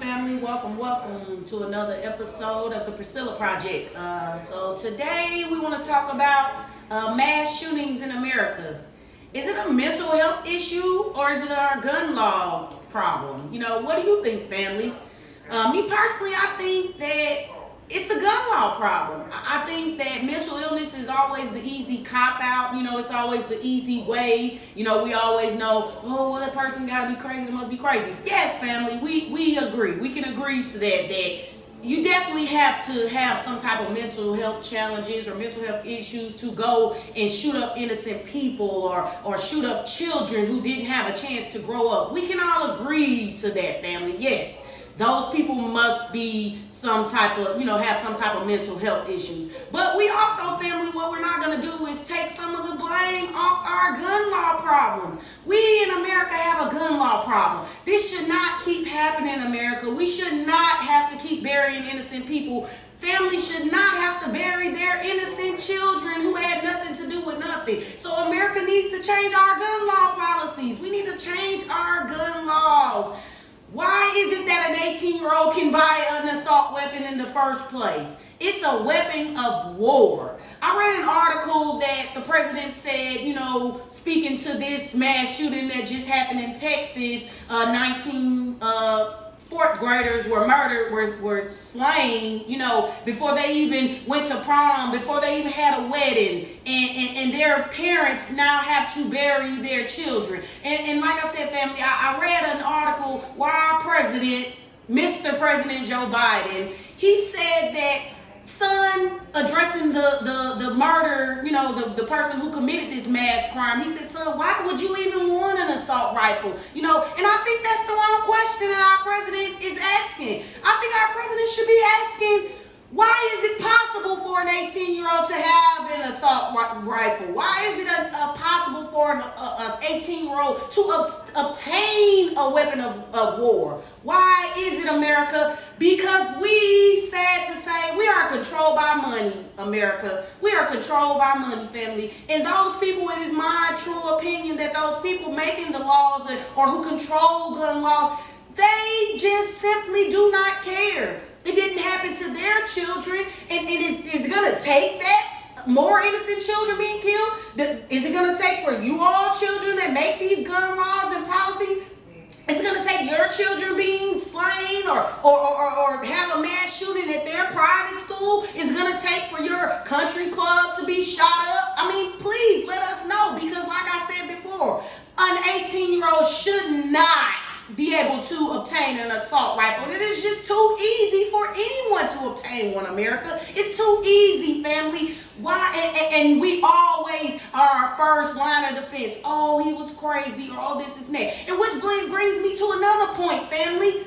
family. Welcome to another episode of the Priscilla Project. So today we want to talk about mass shootings in America. Is it a mental health issue or is it our gun law problem? What do you think, family? Me personally, I think that it's a gun law problem. I think that mental illness is always the easy cop-out. It's always the easy way. We always know, oh, well, that person got to be crazy. They must be crazy. Yes, family, we agree. We can agree to that you definitely have to have some type of mental health challenges or mental health issues to go and shoot up innocent people or shoot up children who didn't have a chance to grow up. We can all agree to that, family. Yes. Those people must be have some type of mental health issues. But we also, family, what we're not going to do is take some of the blame off our gun law problems. We in America have a gun law problem. This should not keep happening in America. We should not have to keep burying innocent people. Families should not have to bury their innocent children who had nothing to do with nothing. So America needs to change our gun law policies. We need to change our gun laws. Why is it that an 18-year-old can buy an assault weapon in the first place? It's a weapon of war. I read an article that the president said, speaking to this mass shooting that just happened in Texas, 19 fourth graders were murdered, were slain, before they even went to prom, before they even had a wedding, and their parents now have to bury their children. And like I said, family, I read an article where our president, Mr. President Joe Biden, he said that son, addressing the murder, the person who committed this mass crime, he said, son, why would you even want an assault rifle? And I think that's the wrong question that our president is asking. I think our president should be asking, why is it possible for an 18-year-old to have an assault rifle? Why is it possible for an 18-year-old to obtain a weapon of war? Why is it, America? Because we, sad to say, we are controlled by money, America. We are controlled by money, family. And those people, it is my true opinion that those people making the laws or who control gun laws, they just simply do not care. It didn't happen to their children, and is it going to take that? More innocent children being killed? Is it going to take for you all children that make these gun laws and policies? Is it going to take your children being slain or have a mass shooting at their private school? Is it going to take for your country club to be shot up? I mean, please let us know, because like I said before, an 18-year-old should not be able to obtain an assault rifle. It is just too easy for anyone to obtain one, America. It's too easy, family. Why? And we always are our first line of defense. Oh, he was crazy, or oh, this is that. And which brings me to another point, family.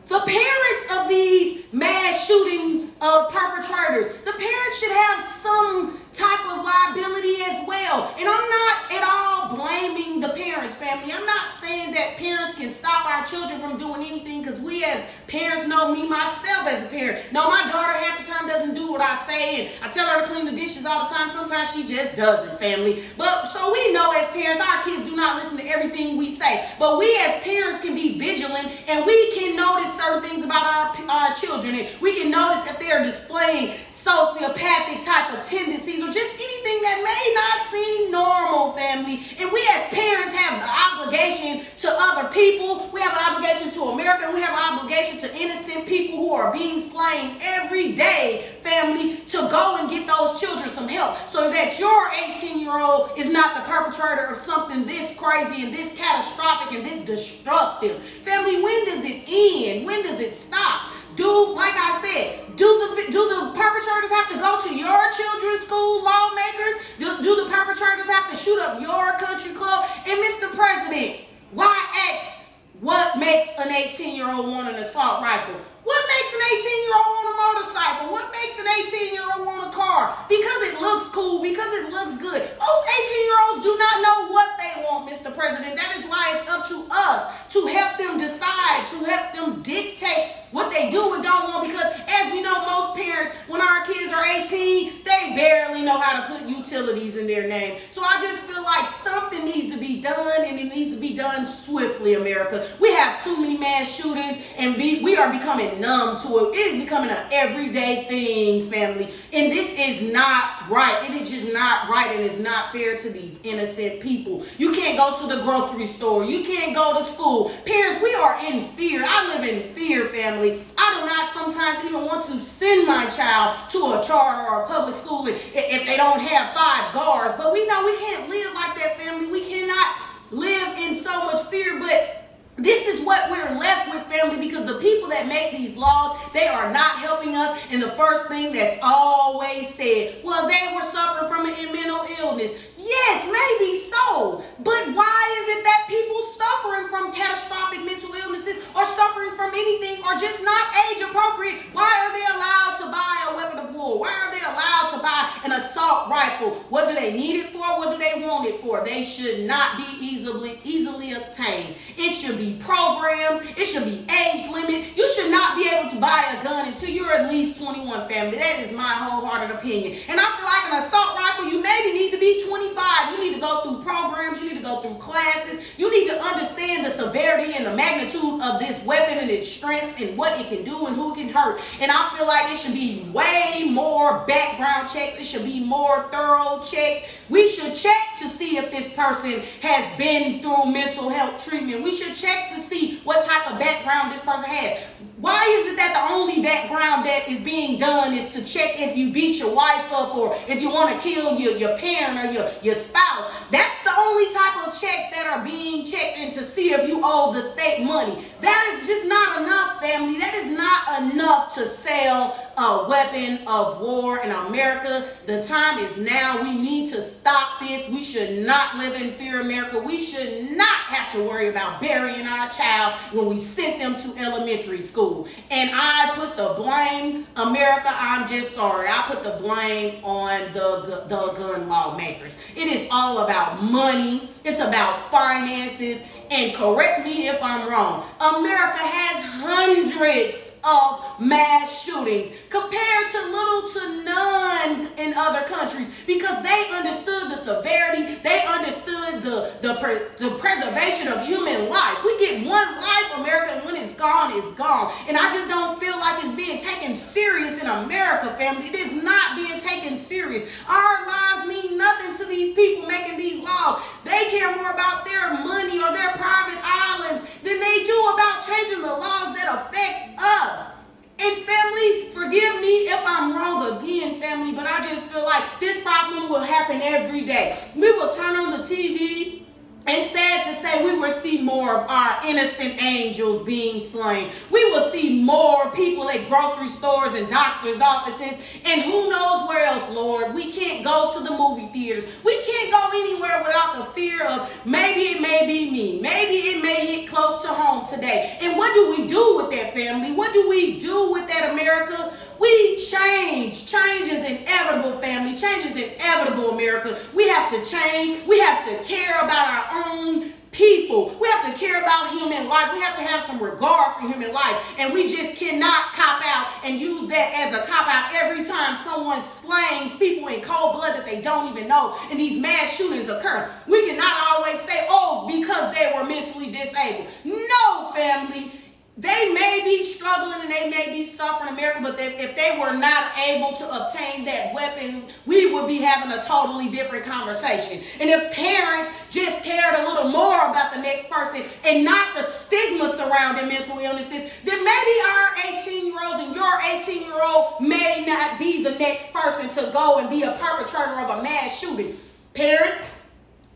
The parents of these mass shooting perpetrators, the parents should have some type of liability as well. And I'm not at all blaming the parents, family. I'm not saying that parents can stop our children from doing anything, because we as parents know, me myself as a parent, no, my daughter half the time doesn't do what I say, and I tell her to clean the dishes all the time. Sometimes she just doesn't, family. But so we know as parents, our kids do not listen to everything we say. But we as parents can be vigilant, and we can notice certain things about our children, and we can notice that they're displaying sociopathic type of tendencies or just anything that may not seem normal, family. And we as parents have the obligation to other people. We have an obligation to America. We have an obligation to innocent people who are being slain every day, family, to go and get those children some help so that your 18-year-old is not the perpetrator of something this crazy and this catastrophic and this destructive. Family, when does it end? When does it stop? Like I said, do the perpetrators have to go to your children's school, lawmakers? Do the perpetrators have to shoot up your country club? And Mr. President, why ask what makes an 18-year-old want an assault rifle? What makes an 18-year-old want a motorcycle? What makes an 18-year-old want a car? Because it looks cool, because it looks good. Most 18-year-olds do not know what they want, Mr. President. That is why it's up to us to help them decide, to help them dictate what they do and don't want, because as we know, most parents, when our kids are 18, they barely know how to put utilities in their name. So I just feel like something needs to be done, and it needs to be done swiftly, America. We have too many mass shootings, and we are becoming numb to it. It is becoming an everyday thing, family. And this is not right. It is just not right, and it's not fair to these innocent people. You can't go to the grocery store. You can't go to school. Parents, we are in fear. I live in fear, family. I do not sometimes even want to send my child to a charter or a public school if they don't have 5 guards. But we know we can't live like that, family. We cannot live in so much fear, but this is what we're left with, family, because the people that make these laws, they are not helping us. And the first thing that's always said, well, they were suffering from a mental illness. Yes, maybe so. But why is it that people suffering from catastrophic mental illnesses or suffering from anything or just not age appropriate? Why are they allowed to buy a weapon of war? Why are they allowed to buy an assault rifle? What do they need it for? What do they want it for? They should not be easily obtained. It should be programs. It should be age limit. You should not be able to buy a gun until you're at least 21, family. That is my wholehearted opinion. And I feel like an assault rifle, you maybe need to be 25. You need to go through programs. You need to go through classes. You need to understand the severity and the magnitude of this weapon and its strengths and what it can do and who can hurt. And I feel like it should be way more background checks. It should be more thorough checks. We should check to see if this person has been through mental health treatment. We should check to see what type of background this person has. Why is it that the only background that is being done is to check if you beat your wife up or if you want to kill your parent or your spouse? That's the only type of checks that are being checked and to see if you owe the state money. That is just not enough, family. That is not enough to sell a weapon of war in America. The time is now. We need to stop this. We should not live in fear, America. We should not have to worry about burying our child when we sent them to elementary school. And I put the blame, America, I'm just sorry, I put the blame on the gun lawmakers. It is all about money. It's about finances. And correct me if I'm wrong, America has hundreds of mass shootings compared to little to none in other countries because they understood the severity, they understood the preservation of human life. We get one life, America, and when it's gone, it's gone. And I just don't feel like it's being taken serious in America, family. It is not being taken serious. Our lives mean nothing to these people making these laws. They care more about their money or their private islands than they do about changing the laws that affect us. And family, forgive me if I'm wrong again, family, but I just feel like this problem will happen every day. We will turn on the TV, and sad to say, we will see more of our innocent angels being slain. We will see more people at grocery stores and doctors' offices, and who knows where else, Lord. We can't go to the movie theaters. We can't go anywhere without the fear of maybe it may be me. Maybe it may hit close to home today. And what do we do with that, family? What do we do with that, America? We change. Change is inevitable, family. Change is inevitable, America. We have to change. We have to care about our own people. We have to care about human life. We have to have some regard for human life. And we just cannot cop out and use that as a cop out every time someone slangs people in cold blood that they don't even know and these mass shootings occur. We cannot always say, oh, because they were mentally disabled. No, family. They may be struggling and they may be suffering in America, but if they were not able to obtain that weapon, we would be having a totally different conversation. And if parents just cared a little more about the next person and not the stigma surrounding mental illnesses, then maybe our 18-year-olds and your 18-year-old may not be the next person to go and be a perpetrator of a mass shooting. Parents,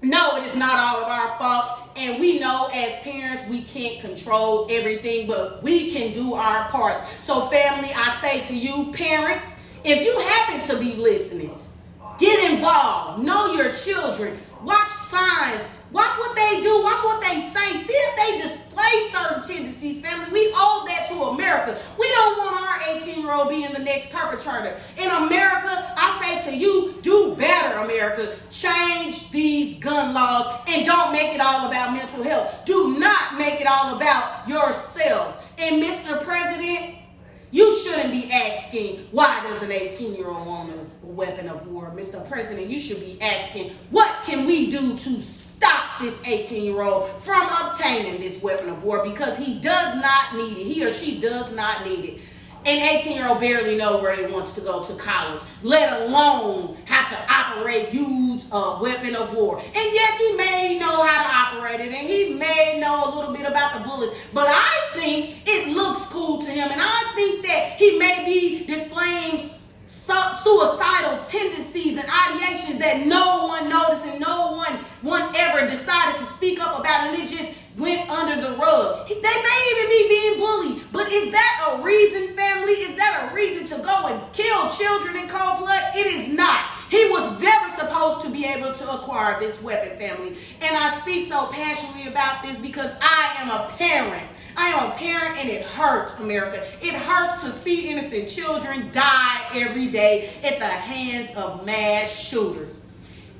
no, it is not all of our fault. And we know as parents, we can't control everything, but we can do our parts. So family, I say to you, parents, if you happen to be listening, get involved. Know your children. Watch signs. Watch what they do. Watch what they say. See if they display certain tendencies, family. We owe that to America. We don't want our 18-year-old being the next perpetrator. In America, I say to you, do better, America. Change these gun laws and don't make it all about mental health. Do not make it all about yourselves. And Mr. President, you shouldn't be asking, why does an 18-year-old want a weapon of war? Mr. President, you should be asking, what can we do to stop stop this 18-year-old from obtaining this weapon of war because he does not need it. He or she does not need it. An 18-year-old barely know where he wants to go to college, let alone how to operate, use a weapon of war. And yes, he may know how to operate it, and he may know a little bit about the bullets, but I think it looks cool to him, and I think that he may be displaying suicidal tendencies and ideations that no one noticed and no one ever decided to speak up about, and it just went under the rug. They may even be being bullied, but is that a reason, family? Is that a reason to go and kill children in cold blood? It is not. He was never supposed to be able to acquire this weapon, family. And I speak so passionately about this because I am a parent. I am a parent, and it hurts, America. It hurts to see innocent children die every day at the hands of mass shooters.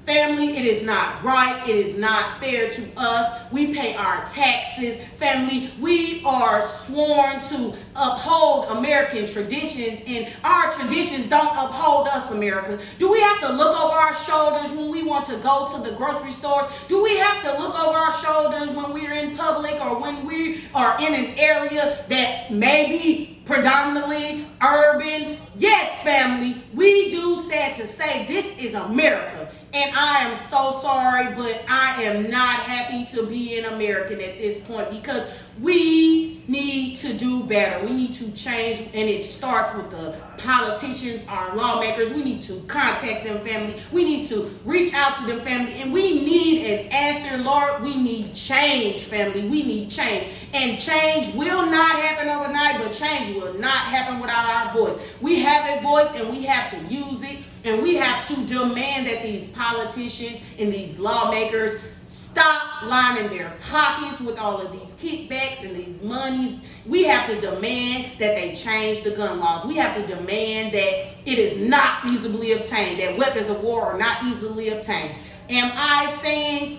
Family, it is not right. It is not fair to us. We pay our taxes. Family, we are sworn to uphold American traditions, and our traditions don't uphold us, America. Do we have to look over our shoulders when we want to go to the grocery stores? Do we have to look over our shoulders when we're in public or when we are in an area that may be predominantly urban? Yes, family, we do sad to say this is America. And I am so sorry, but I am not happy to be an American at this point because we need to do better. We need to change, and it starts with the politicians, our lawmakers. We need to contact them, family. We need to reach out to them, family, and we need an answer, Lord. We need change, family. We need change. And change will not happen overnight, but change will not happen without our voice. We have a voice, and we have to use it, and we have to demand that these politicians and these lawmakers stop lining their pockets with all of these kickbacks and these monies. We have to demand that they change the gun laws. We have to demand that it is not easily obtained, that weapons of war are not easily obtained. Am I saying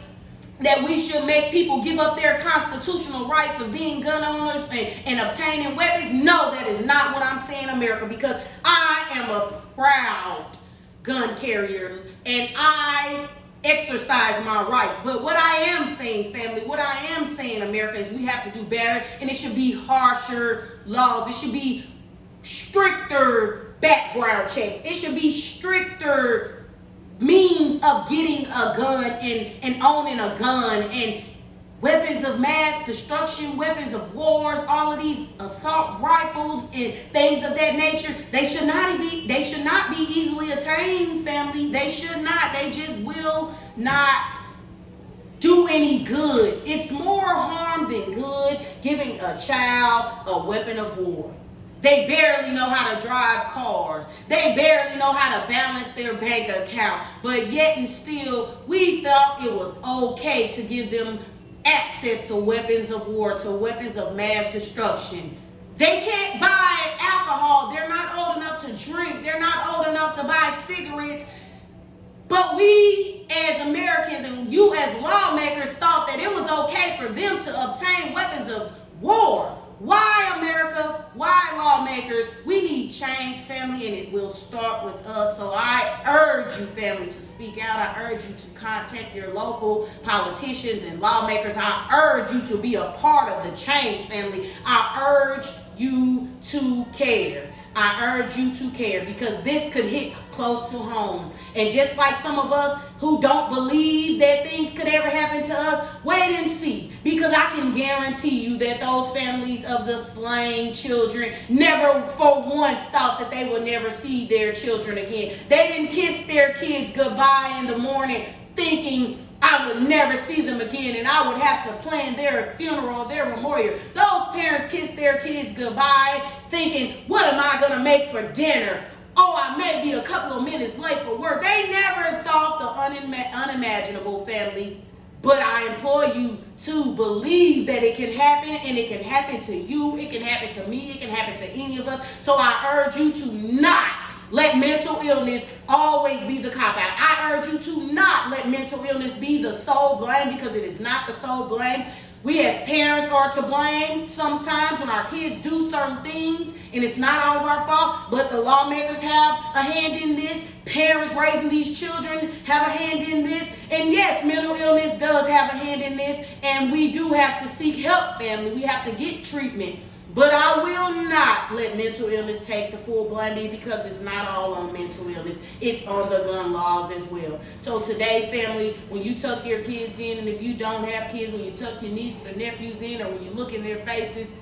that we should make people give up their constitutional rights of being gun owners and obtaining weapons? No, that is not what I'm saying, America, because I am a proud gun carrier and I exercise my rights. But what I am saying, family, what I am saying, America, is we have to do better, and it should be harsher laws. It should be stricter background checks. It should be stricter means of getting a gun and owning a gun, and weapons of mass destruction, weapons of wars, all of these assault rifles and things of that nature. They should not be easily attained, family. They should not. They just will not do any good. It's more harm than good giving a child a weapon of war. They barely know how to drive cars. They barely know how to balance their bank account. But yet and still, we thought it was okay to give them access to weapons of war, to weapons of mass destruction. They can't buy alcohol. They're not old enough to drink. They're not old enough to buy cigarettes. But we as Americans and you as lawmakers thought that it was okay for them to obtain weapons of war. Why, America? Why, lawmakers? We need change, family, and it will start with us. So I urge you, family, to speak out. I urge you to contact your local politicians and lawmakers. I urge you to be a part of the change, family. I urge you to care. I urge you to care because this could hit close to home. And just like some of us who don't believe that things could ever happen to us, wait and see. Because I can guarantee you that those families of the slain children never for once thought that they would never see their children again. They didn't kiss their kids goodbye in the morning thinking I would never see them again and I would have to plan their funeral, their memorial. Those parents kissed their kids goodbye thinking, what am I going to make for dinner? Oh, I may be a couple of minutes late for work. They never thought the unimaginable, family. But I implore you to believe that it can happen, and it can happen to you. It can happen to me. It can happen to any of us. So I urge you to not let mental illness always be the cop-out. I urge you to not let mental illness be the sole blame, because it is not the sole blame. We as parents are to blame sometimes when our kids do certain things, and it's not all of our fault, but the lawmakers have a hand in this. Parents raising these children have a hand in this. And yes, mental illness does have a hand in this, and we do have to seek help, family. We have to get treatment. But I will not let mental illness take the full blame, because it's not all on mental illness. It's on the gun laws as well. So today, family, when you tuck your kids in, and if you don't have kids, when you tuck your nieces or nephews in, or when you look in their faces,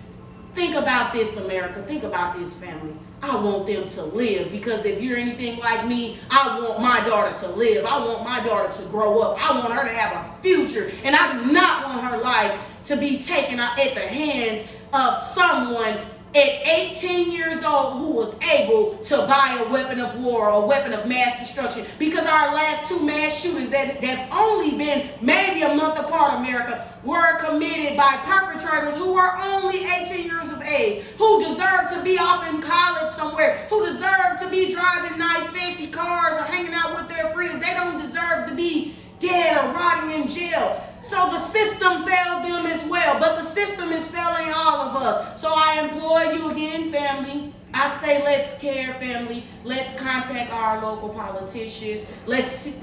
think about this, America. Think about this, family. I want them to live, because if you're anything like me, I want my daughter to live. I want my daughter to grow up. I want her to have a future, and I do not want her life to be taken out at the hands of someone at 18 years old who was able to buy a weapon of war or a weapon of mass destruction. Because our last two mass shootings that's only been maybe a month apart, America, were committed by perpetrators who were only 18 years of age, who deserve to be off in college somewhere, who deserve to be driving nice fancy cars or hanging out with their friends. They don't deserve to be dead or rotting in jail. So the system failed them as well, but the system is failing all of us. So I implore you again, family. I say let's care, family. Let's contact our local politicians. Let's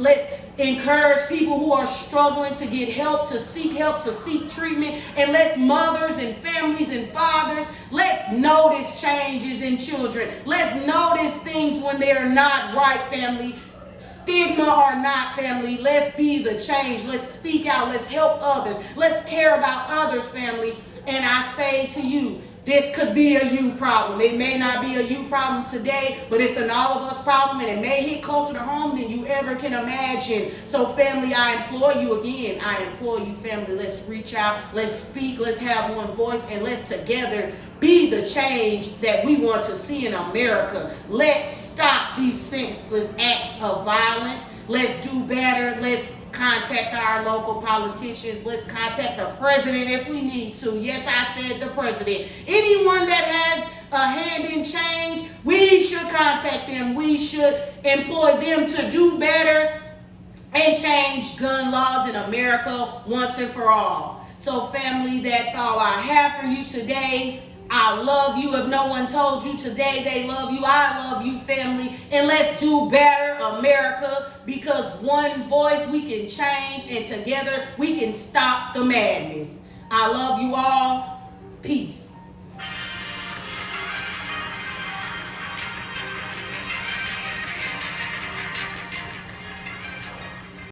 encourage people who are struggling to get help, to seek treatment. And let's mothers and families and fathers, let's notice changes in children. Let's notice things when they're not right, family. Stigma or not, family, let's be the change. Let's speak out. Let's help others. Let's care about others, family. And I say to you, this could be a you problem. It may not be a you problem today, but it's an all of us problem, and it may hit closer to home than you ever can imagine. So, family, I implore you again. I implore you, family, let's reach out. Let's speak. Let's have one voice, and let's together be the change that we want to see in America. Let's stop these senseless acts of violence. Let's do better. Let's contact our local politicians. Let's contact the president if we need to. Yes, I said the president. Anyone that has a hand in change, we should contact them. We should employ them to do better and change gun laws in America once and for all. So, family, that's all I have for you today. I love you. If no one told you today they love you, I love you, family. And let's do better, America, because one voice we can change, and together we can stop the madness. I love you all. Peace.